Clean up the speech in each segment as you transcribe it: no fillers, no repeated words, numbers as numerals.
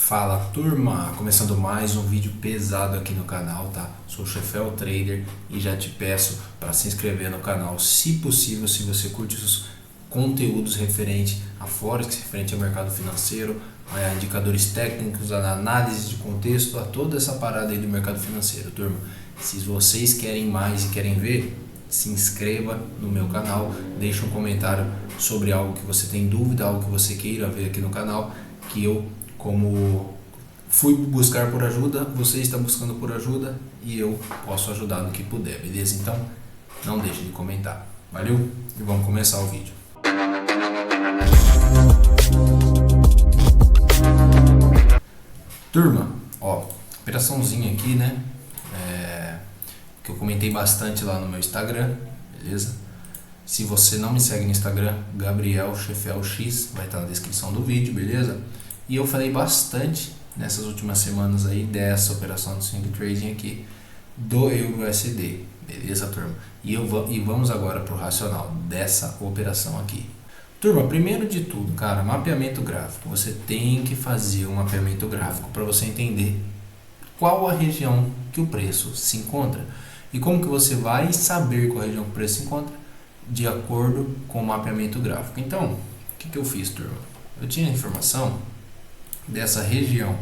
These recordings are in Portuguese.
Fala turma, começando mais um vídeo pesado aqui no canal, tá? Sou o Chefel Trader e já te peço para se inscrever no canal, se possível, se você curte os conteúdos referentes a Forex, referente ao mercado financeiro, a indicadores técnicos, a análise de contexto, a toda essa parada aí do mercado financeiro, turma. Se vocês querem mais e querem ver, se inscreva no meu canal, deixe um comentário sobre algo que você tem dúvida, algo que você queira ver aqui no canal, que eu, como fui buscar por ajuda, você está buscando por ajuda e eu posso ajudar no que puder, beleza? Então não deixe de comentar. Valeu? E vamos começar o vídeo. Turma, ó, operaçãozinha aqui, né? Que eu comentei bastante lá no meu Instagram, beleza? Se você não me segue no Instagram, Gabriel Chefel X, vai estar na descrição do vídeo, beleza? E eu falei bastante nessas últimas semanas aí dessa operação de swing trading aqui do EURUSD, beleza, turma? E vamos agora para o racional dessa operação aqui. Turma, primeiro de tudo, cara, mapeamento gráfico. Você tem que fazer um mapeamento gráfico para você entender qual a região que o preço se encontra. E como que você vai saber qual região que o preço se encontra? De acordo com o mapeamento gráfico. Então, o que eu fiz, turma? Eu tinha a informação dessa região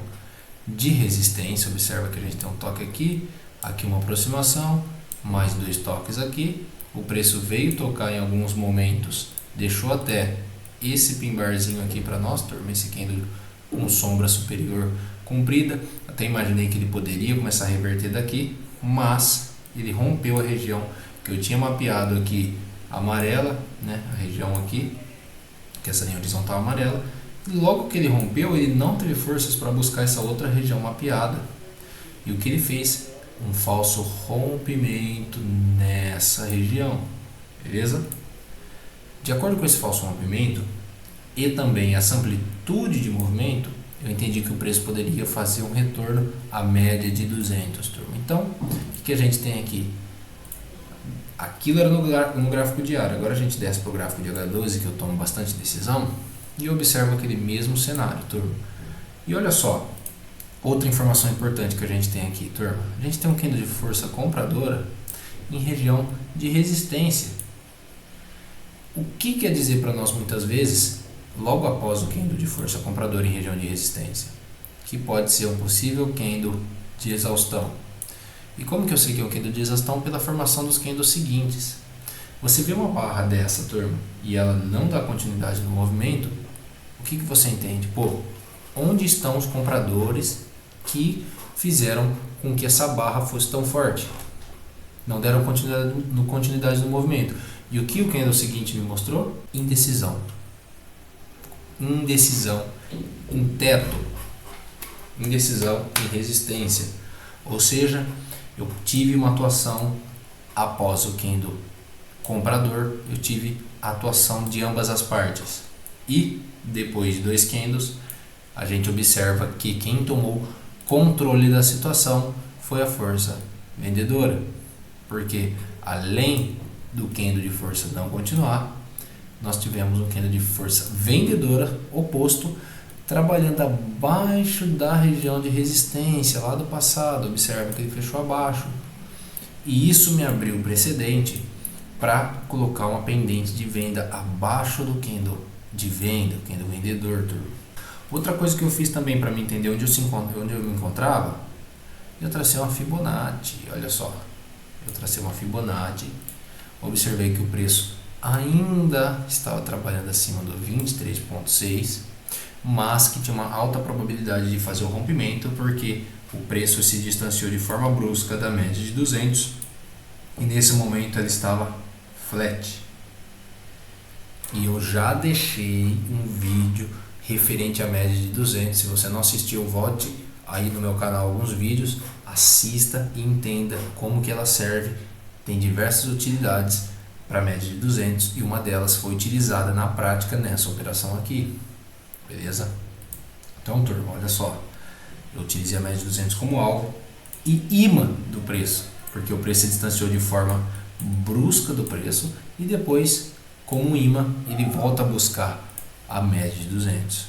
de resistência. Observa que a gente tem um toque aqui, aqui uma aproximação, mais dois toques aqui. O preço veio tocar em alguns momentos, deixou até esse pin-barzinho aqui para nós, turma, esse candle com sombra superior comprida. Até imaginei que ele poderia começar a reverter daqui, mas ele rompeu a região que eu tinha mapeado aqui, amarela, né? A região aqui, que é essa linha horizontal amarela. E logo que ele rompeu, ele não teve forças para buscar essa outra região mapeada. E o que ele fez? Um falso rompimento nessa região, beleza? De acordo com esse falso rompimento e também essa amplitude de movimento, eu entendi que o preço poderia fazer um retorno à média de 200, turma. Então, o que a gente tem aqui? Aquilo era no gráfico diário, agora a gente desce para o gráfico de H12, que eu tomo bastante decisão, e observo aquele mesmo cenário, turma. E olha só, outra informação importante que a gente tem aqui, turma. A gente tem um candle de força compradora em região de resistência. O que quer dizer para nós muitas vezes, logo após o candle de força compradora em região de resistência? Que pode ser um possível candle de exaustão. E como que eu sei que é um candle de exaustão? Pela formação dos candles seguintes. Você vê uma barra dessa, turma, e ela não dá continuidade no movimento, o que você entende? Pô, onde estão os compradores que fizeram com que essa barra fosse tão forte? Não deram continuidade no movimento. E o que o candle seguinte me mostrou? Indecisão. Indecisão em teto. Indecisão em resistência. Ou seja, eu tive uma atuação após o candle comprador, eu tive a atuação de ambas as partes. E depois de dois candles, a gente observa que quem tomou controle da situação foi a força vendedora. Porque além do candle de força não continuar, nós tivemos um candle de força vendedora oposto, trabalhando abaixo da região de resistência lá do passado. Observa que ele fechou abaixo. E isso me abriu o precedente para colocar uma pendente de venda abaixo do candle de venda, o candle vendedor, turma. Outra coisa que eu fiz também para me entender onde eu me encontrava, eu tracei uma Fibonacci. Olha só, eu tracei uma Fibonacci, observei que o preço ainda estava trabalhando acima do 23,6, mas que tinha uma alta probabilidade de fazer o rompimento, porque o preço se distanciou de forma brusca da média de 200 e nesse momento ele estava flat. E eu já deixei um vídeo referente à média de 200. Se você não assistiu, volte aí no meu canal alguns vídeos, assista e entenda como que ela serve. Tem diversas utilidades para a média de 200 e uma delas foi utilizada na prática nessa operação aqui, beleza? Então, turma, olha só, eu utilizei a média de 200 como alvo e imã do preço, porque o preço se distanciou de forma brusca do preço e depois, como imã, ele volta a buscar a média de 200.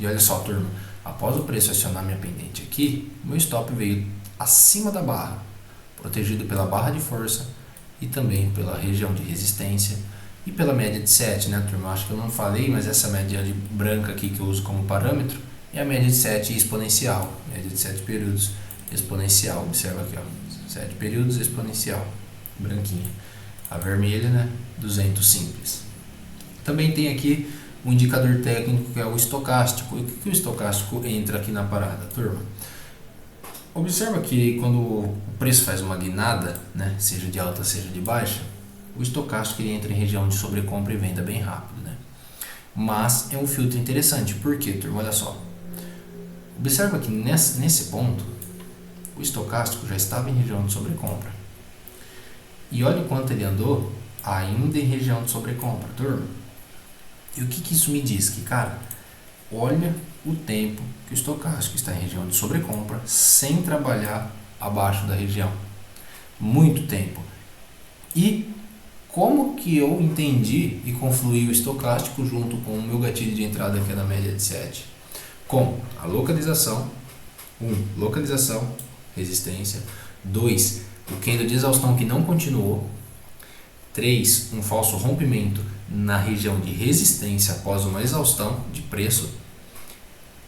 E olha só, turma, após o preço acionar minha pendente aqui, meu stop veio acima da barra, protegido pela barra de força e também pela região de resistência e pela média de 7, né, turma? Eu acho que eu não falei, mas essa média de branca aqui que eu uso como parâmetro é a média de 7 exponencial, média de 7 períodos exponencial. Observa aqui, ó, 7 períodos exponencial, branquinha. A vermelha, né, 200 simples. Também tem aqui um indicador técnico que é o estocástico. E o que o estocástico entra aqui na parada, turma? Observa que quando o preço faz uma guinada, né, seja de alta, seja de baixa, o estocástico ele entra em região de sobrecompra e venda bem rápido, né? Mas é um filtro interessante. Por quê, turma? Olha só. Observa que nesse ponto, o estocástico já estava em região de sobrecompra. E olha o quanto ele andou ainda em região de sobrecompra, turma. E o que isso me diz? Que, cara, olha o tempo que o estocástico está em região de sobrecompra sem trabalhar abaixo da região. Muito tempo. E como que eu entendi e confluí o estocástico junto com o meu gatilho de entrada que é na média de 7? Com a localização, 1. Localização, resistência. 2. O candle de exaustão que não continuou. 3. Um falso rompimento na região de resistência após uma exaustão de preço.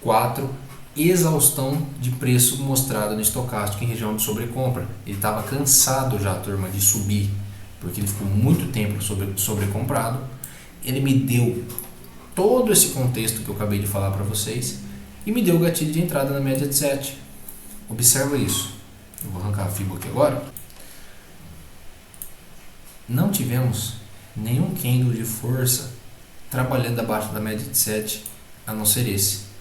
4. Exaustão de preço mostrado no estocástico em região de sobrecompra. Ele estava cansado já, turma, de subir, porque ele ficou muito tempo sobrecomprado. Ele me deu todo esse contexto que eu acabei de falar para vocês e me deu o gatilho de entrada na média de 7. Observa isso. Eu vou arrancar a FIBO aqui agora. Não tivemos nenhum candle de força trabalhando abaixo da média de 7, a não ser esse.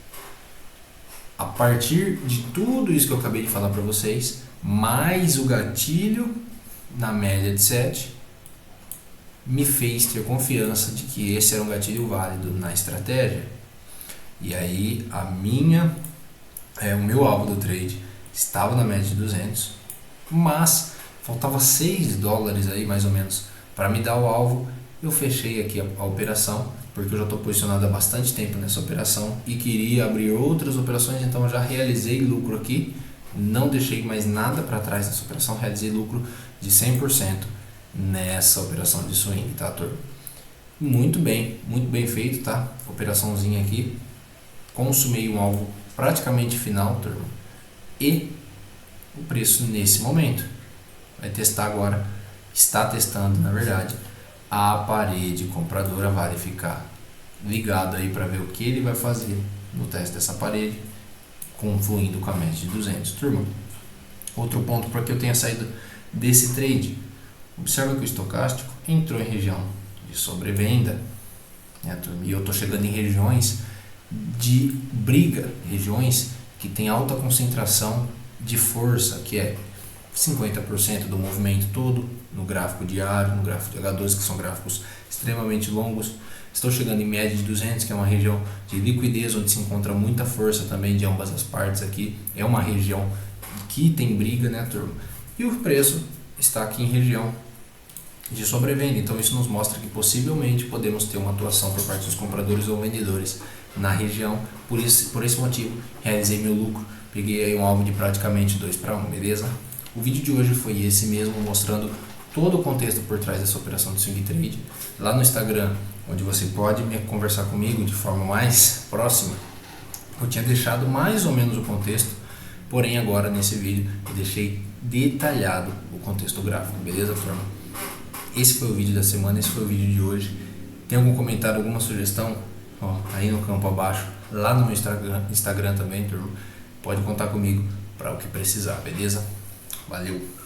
A partir de tudo isso que eu acabei de falar para vocês, mais o gatilho na média de 7, me fez ter confiança de que esse era um gatilho válido na estratégia. E aí o meu alvo do trade estava na média de 200, mas faltava 6 dólares aí mais ou menos para me dar o alvo. Eu fechei aqui a operação, porque eu já estou posicionado há bastante tempo nessa operação e queria abrir outras operações, então eu já realizei lucro aqui, não deixei mais nada para trás nessa operação, realizei lucro de 100% nessa operação de swing, tá, turma? Muito bem feito, tá? Operaçãozinha aqui, consumei um alvo praticamente final, turma, e o preço nesse momento vai testar agora, está testando na verdade a parede compradora. Vale ficar ligado aí para ver o que ele vai fazer no teste dessa parede, confluindo com a média de 200, turma. Outro ponto para que eu tenha saído desse trade, observa que o estocástico entrou em região de sobrevenda, né, turma? E eu estou chegando em regiões de briga, regiões que tem alta concentração de força, que é 50% do movimento todo no gráfico diário, no gráfico de H12, que são gráficos extremamente longos. Estou chegando em média de 200, que é uma região de liquidez, onde se encontra muita força também de ambas as partes aqui. É uma região que tem briga, né, turma? E o preço está aqui em região de sobrevenda. Então isso nos mostra que possivelmente podemos ter uma atuação por parte dos compradores ou vendedores na região. Por esse motivo, realizei meu lucro. Peguei aí um alvo de praticamente 2-1, beleza? O vídeo de hoje foi esse mesmo, mostrando todo o contexto por trás dessa operação de swing trade. Lá no Instagram, onde você pode conversar comigo de forma mais próxima, eu tinha deixado mais ou menos o contexto, porém agora nesse vídeo eu deixei detalhado o contexto gráfico, beleza, turma? Esse foi o vídeo da semana, esse foi o vídeo de hoje. Tem algum comentário, alguma sugestão? Ó, aí no campo abaixo, lá no meu Instagram também, turma. Pode contar comigo para o que precisar, beleza? Valeu!